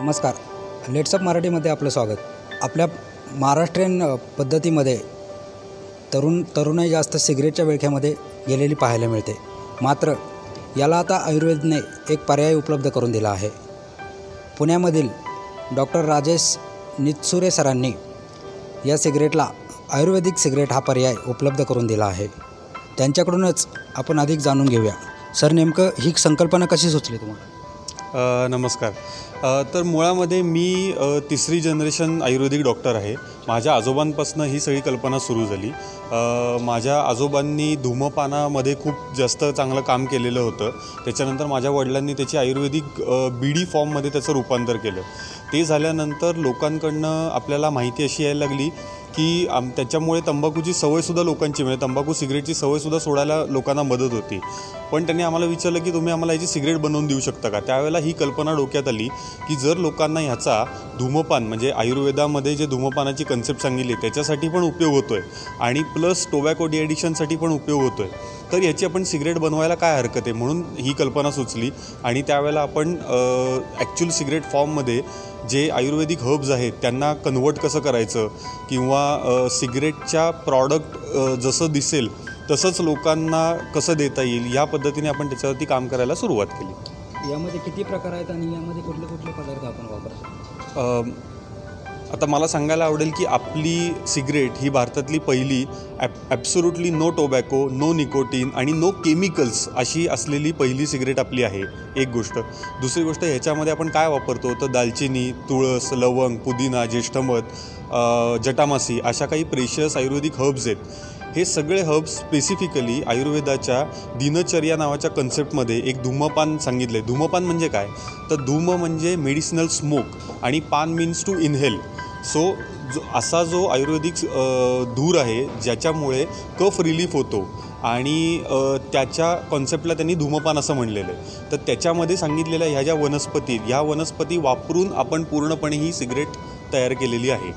नमस्कार. लेट्सअप मराठीमध्ये आपलं स्वागत. आपल्या महाराष्ट्रीयन पद्धतीमध्ये तरुणाई जास्त सिगरेटच्या विळख्यामध्ये गेलेली पाहायला मिळते. मात्र याला आता आयुर्वेदने एक पर्याय उपलब्ध करून दिला आहे. पुण्यामधील डॉक्टर राजेश नितसुरे सरांनी या सिगरेटला आयुर्वेदिक सिगरेट हा पर्याय उपलब्ध करून दिला आहे. त्यांच्याकडूनच आपण अधिक जाणून घेऊया. सर, नेमकं ही संकल्पना कशी सुचली तुम्हाला? नमस्कार. तर मुळामध्ये मी तिसरी जनरेशन आयुर्वेदिक डॉक्टर आहे. माझ्या आजोबांपासून ही सगळी कल्पना सुरू झाली. माझ्या आजोबांनी धूमपानामध्ये खूप जास्त चांगलं काम केलेलं होतं. त्याच्यानंतर माझ्या वडिलांनी त्याची आयुर्वेदिक बीडी फॉर्ममध्ये त्याचं रूपांतर केलं. ते झाल्यानंतर लोकांकडनं आपल्याला माहिती अशी यायला लागली की त्याच्यामुळे तंबाखूची सवयसुद्धा लोकांची, म्हणजे तंबाखू सिगरेटची सवयसुद्धा सोडायला लोकांना मदत होती. पण त्यांनी आम्हाला विचारलं की तुम्ही आम्हाला याची सिगरेट बनवून देऊ शकता का? त्यावेळेला ही कल्पना डोक्यात आली की जर लोकांना ह्याचा धूमपान, म्हणजे आयुर्वेदामध्ये जे धूमपानाची कन्सेप्ट सांगितली त्याच्यासाठी पण उपयोग होतो आहे आणि प्लस टोबॅको डिॲडिक्शनसाठी पण उपयोग होतो आहे, तर याची आपण सिगरेट बनवायला काय हरकत आहे? म्हणून ही कल्पना सुचली. आणि त्यावेळेला आपण ॲक्च्युअल सिगरेट फॉर्ममध्ये जे आयुर्वेदिक हर्ब्स आहेत त्यांना कन्व्हर्ट कसं करायचं किंवा सिगरेटच्या प्रॉडक्ट जसं दिसेल तसंच लोकांना कसं देता येईल या पद्धतीने आपण त्याच्यावरती काम करायला सुरुवात केली. यामध्ये किती प्रकार आहेत आणि यामध्ये कुठले कुठले पदार्थ आपण वापरतो? आता मला सांगायला आवडेल की आपली सिगरेट ही भारतातली पहिली absolutely no tobacco, no nicotine आणि नो केमिकल्स अशी असलेली पहिली सिगरेट आपली आहे. एक गोष्ट. दुसरी गोष्ट, ह्याच्यामध्ये आपण काय वापरतो तर दालचिनी, तुळस, लवंग, पुदिना, ज्येष्ठमध, जटामासी अशा काही प्रेशियस आयुर्वेदिक हर्ब्स आहेत. हे सगळे हर्ब्स स्पेसिफिकली आयुर्वेदाच्या दिनचर्या नावाच्या कन्सेप्टमध्ये एक धूमपान सांगितले. धूमपान म्हणजे काय तर धूम म्हणजे मेडिसिनल स्मोक आणि पान मीन्स टू इनहेल. सो असा जो आयुर्वेदिक धूर आहे ज्याच्यामुळे कफ रिलीफ होतो आणि त्याच्या कॉन्सेप्टला त्यांनी धूमपान असं म्हणलेलं आहे. तर त्याच्यामध्ये सांगितलेल्या ह्या ज्या वनस्पती, ह्या वनस्पती वापरून आपण पूर्णपणे ही सिगरेट तयार केलेली आहे.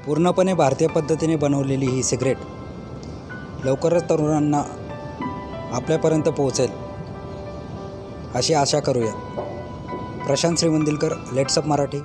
पूर्णपणे भारतीय पद्धतीने बनवलेली ही सिगरेट लवकरच तरुणांना आपल्यापर्यंत पोहोचेल अशी आशा करूया. प्रशांत श्रीमंदिलकर, लेट्सअप मराठी.